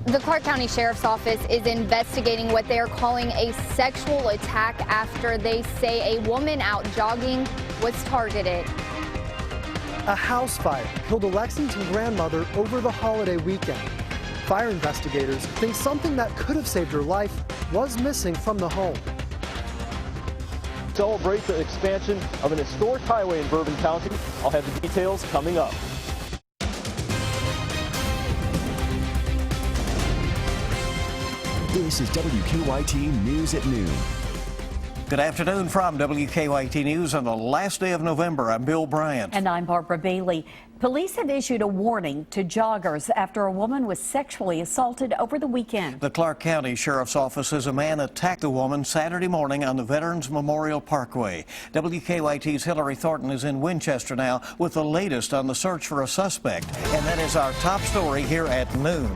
The Clark County Sheriff's Office is investigating what they are calling a sexual attack after they say a woman out jogging was targeted. A house fire killed a Lexington grandmother over the holiday weekend. Fire investigators think something that could have saved her life was missing from the home. Celebrate the expansion of an historic highway in Bourbon County. I'll have the details coming up. This is WKYT News at Noon. Good afternoon from WKYT News on the last day of November. I'm Bill Bryant. And I'm Barbara Bailey. Police have issued a warning to joggers after a woman was sexually assaulted over the weekend. The Clark County Sheriff's Office says a man attacked the woman Saturday morning on the Veterans Memorial Parkway. WKYT's Hillary Thornton is in Winchester now with the latest on the search for a suspect. And that is our top story here at noon.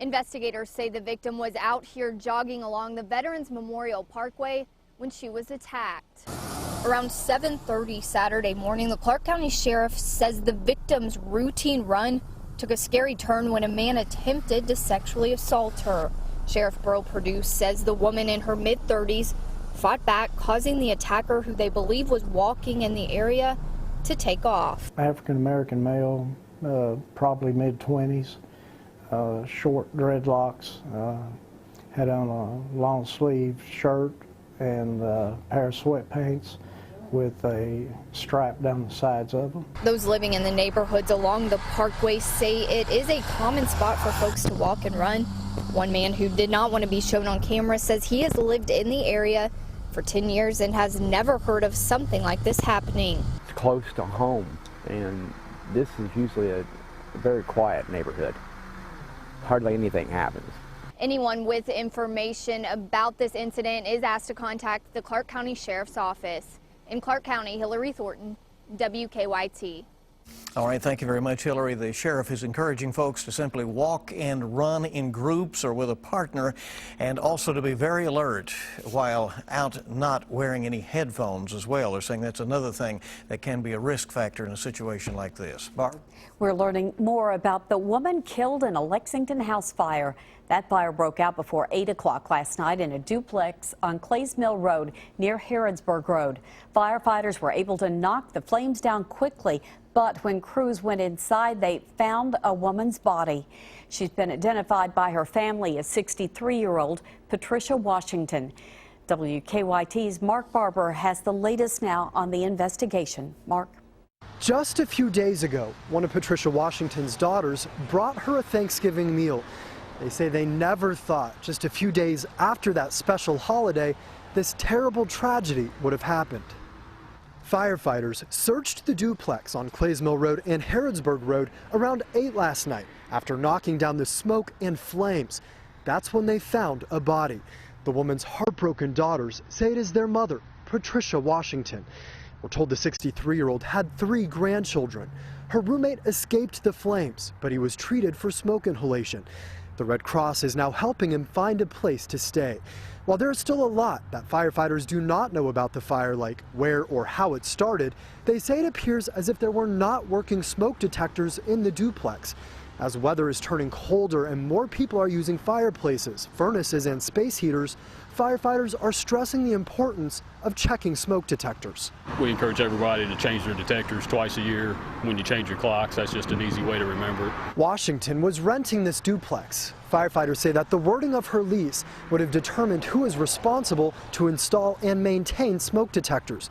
Investigators say the victim was out here jogging along the Veterans Memorial Parkway when she was attacked. Around 7:30 Saturday morning, the Clark County Sheriff says the victim's routine run took a scary turn when a man attempted to sexually assault her. Sheriff Burl Perdue says the woman in her mid-30s fought back, causing the attacker, who they believe was walking in the area, to take off. African-American male, probably mid-20s, short dreadlocks, had on a long sleeve shirt and a pair of sweatpants with a strap down the sides of them. Those living in the neighborhoods along the parkway say it is a common spot for folks to walk and run. One man who did not want to be shown on camera says he has lived in the area for 10 years and has never heard of something like this happening. It's close to home, and this is usually a very quiet neighborhood. Hardly anything happens. Anyone with information about this incident is asked to contact the Clark County Sheriff's Office. In Clark County, Hillary Thornton, WKYT. All right, thank you very much, Hillary. The sheriff is encouraging folks to simply walk and run in groups or with a partner, and also to be very alert while out, not wearing any headphones as well. They're saying that's another thing that can be a risk factor in a situation like this. Barb? We're learning more about the woman killed in a Lexington house fire. That fire broke out before 8 o'clock last night in a duplex on Clays Mill Road near Harrodsburg Road. Firefighters were able to knock the flames down quickly, but when crews went inside, they found a woman's body. She's been identified by her family as 63-year-old Patricia Washington. WKYT's Mark Barber has the latest now on the investigation. Mark. Just a few days ago, one of Patricia Washington's daughters brought her a Thanksgiving meal. They say they never thought just a few days after that special holiday, this terrible tragedy would have happened. Firefighters searched the duplex on Clays Mill Road and Harrodsburg Road around 8 last night after knocking down the smoke and flames. That's when they found a body. The woman's heartbroken daughters say it is their mother, Patricia Washington. We're told the 63-year-old had 3 grandchildren. Her roommate escaped the flames, but he was treated for smoke inhalation. The Red Cross is now helping him find a place to stay. While there's still a lot that firefighters do not know about the fire, like where or how it started, they say it appears as if there were not working smoke detectors in the duplex. As weather is turning colder and more people are using fireplaces, furnaces, and space heaters, firefighters are stressing the importance of checking smoke detectors. We encourage everybody to change their detectors twice a year. When you change your clocks, that's just an easy way to remember it. Washington was renting this duplex. Firefighters say that the wording of her lease would have determined who is responsible to install and maintain smoke detectors.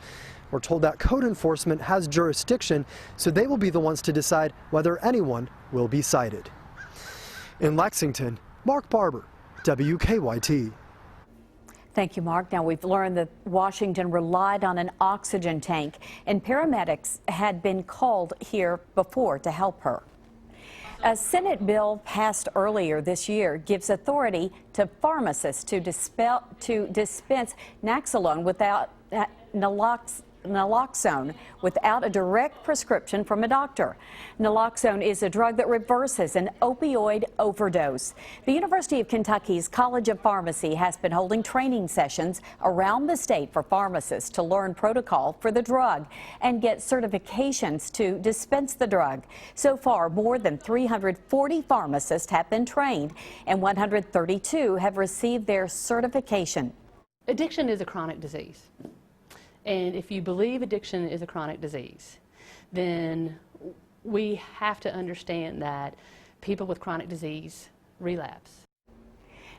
We're told that code enforcement has jurisdiction, so they will be the ones to decide whether anyone will be cited. In Lexington, Mark Barber, WKYT. Thank you, Mark. Now, we've learned that Washington relied on an oxygen tank, and paramedics had been called here before to help her. A Senate bill passed earlier this year gives authority to pharmacists to dispense Naloxone naloxone without a direct prescription from a doctor. Naloxone is a drug that reverses an opioid overdose. The University of Kentucky's College of Pharmacy has been holding training sessions around the state for pharmacists to learn protocol for the drug and get certifications to dispense the drug. So far, more than 340 pharmacists have been trained and 132 have received their certification. Addiction is a chronic disease. And if you believe addiction is a chronic disease, then we have to understand that people with chronic disease relapse.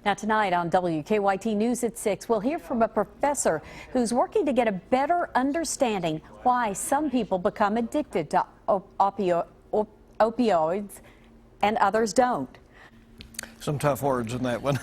Now tonight on WKYT News at 6, we'll hear from a professor who's working to get a better understanding why some people become addicted to opioids and others don't. Some tough words in that one.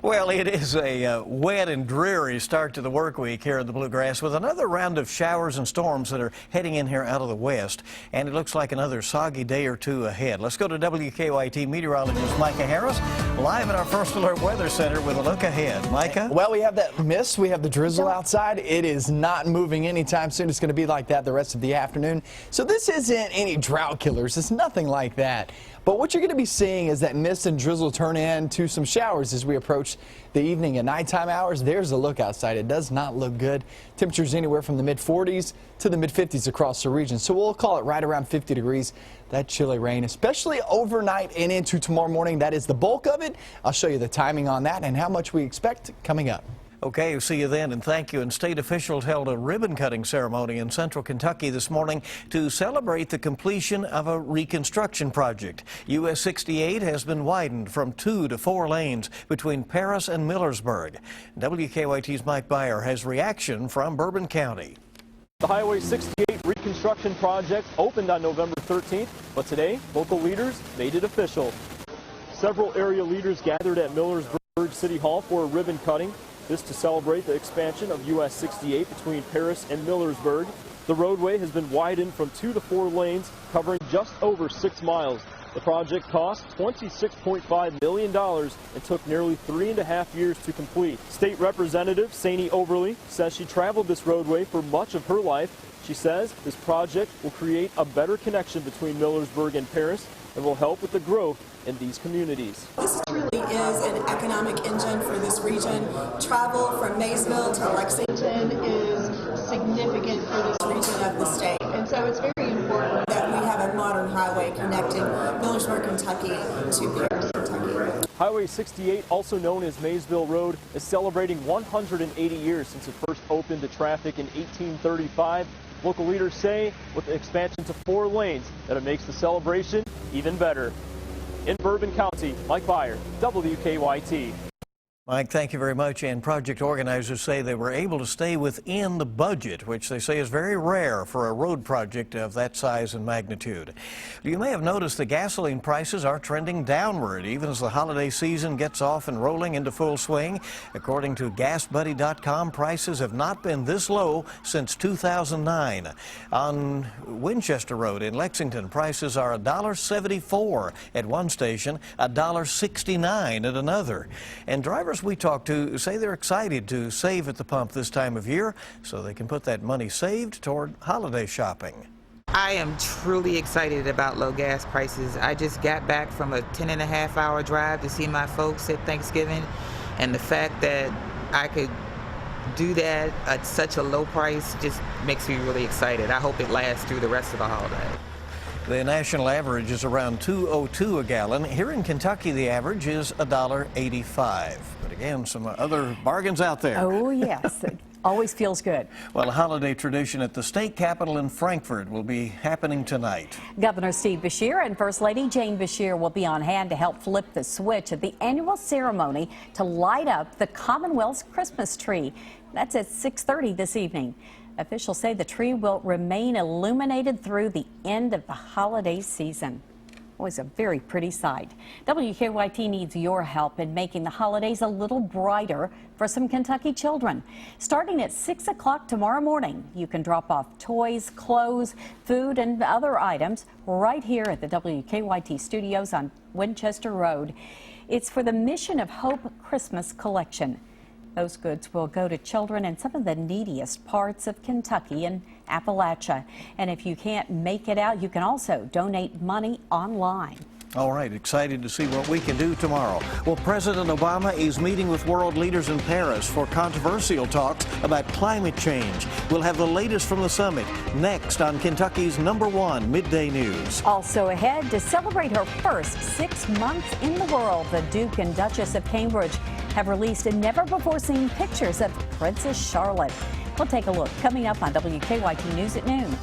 Well, it is a wet and dreary start to the work week here in the Bluegrass with another round of showers and storms that are heading in here out of the west. And it looks like another soggy day or two ahead. Let's go to WKYT meteorologist Micah Harris live at our First Alert Weather Center with a look ahead. Micah? Well, we have that mist. We have the drizzle outside. It is not moving anytime soon. It's going to be like that the rest of the afternoon. So this isn't any drought killers. It's nothing like that. But what you're going to be seeing is that mist and drizzle turn into some showers as we approach the evening and nighttime hours. There's a look outside. It does not look good. Temperatures anywhere from the mid-40s to the mid-50s across the region. So we'll call it right around 50 degrees. That chilly rain, especially overnight and into tomorrow morning. That is the bulk of it. I'll show you the timing on that and how much we expect coming up. Okay, see you then, and thank you. And state officials held a ribbon-cutting ceremony in central Kentucky this morning to celebrate the completion of a reconstruction project. US 68 has been widened from 2 to 4 lanes between Paris and Millersburg. WKYT's Mike Byer has reaction from Bourbon County. The Highway 68 reconstruction project opened on November 13th, but today local leaders made it official. Several area leaders gathered at Millersburg City Hall for a ribbon cutting. This to celebrate the expansion of US 68 between Paris and Millersburg. The roadway has been widened from 2 to 4 lanes, covering just over 6 miles. The project cost $26.5 million and took nearly 3.5 years to complete. State Representative Saney Overly says she traveled this roadway for much of her life. She says this project will create a better connection between Millersburg and Paris and will help with the growth in these communities. This truly is an economic engine for this region. Travel from Maysville to Lexington is significant for this region of the state. And so it's very important that we have a modern highway connecting Millersburg, Kentucky to Paris, Kentucky. Highway 68, also known as Maysville Road, is celebrating 180 years since it first opened to traffic in 1835. Local leaders say with the expansion to 4 lanes that it makes the celebration even better. In Bourbon County, Mike Byer, WKYT. Mike, thank you very much. And project organizers say they were able to stay within the budget, which they say is very rare for a road project of that size and magnitude. You may have noticed the gasoline prices are trending downward, even as the holiday season gets off and rolling into full swing. According to GasBuddy.com, prices have not been this low since 2009. On Winchester Road in Lexington, prices are $1.74 at one station, $1.69 at another. And drivers we talked to say they're excited to save at the pump this time of year so they can put that money saved toward holiday shopping. I am truly excited about low gas prices. I just got back from a 10.5-hour drive to see my folks at Thanksgiving, and the fact that I could do that at such a low price just makes me really excited. I hope it lasts through the rest of the holiday. The national average is around $2.02 a gallon. Here in Kentucky, the average is $1.85. But again, some other bargains out there. Oh, yes. It always feels good. Well, a holiday tradition at the state capitol in Frankfort will be happening tonight. Governor Steve Beshear and First Lady Jane Beshear will be on hand to help flip the switch at the annual ceremony to light up the Commonwealth's Christmas tree. That's at 6:30 this evening. Officials say the tree will remain illuminated through the end of the holiday season. Always a very pretty sight. WKYT needs your help in making the holidays a little brighter for some Kentucky children. Starting at 6 o'clock tomorrow morning, you can drop off toys, clothes, food, and other items right here at the WKYT studios on Winchester Road. It's for the Mission of Hope Christmas Collection. Those goods will go to children in some of the neediest parts of Kentucky and Appalachia. And if you can't make it out, you can also donate money online. All right, excited to see what we can do tomorrow. Well, President Obama is meeting with world leaders in Paris for controversial talks about climate change. We'll have the latest from the summit next on Kentucky's #1 Midday News. Also ahead, to celebrate her first 6 months in the world, the Duke and Duchess of Cambridge have released never-before-seen pictures of Princess Charlotte. We'll take a look coming up on WKYT News at noon.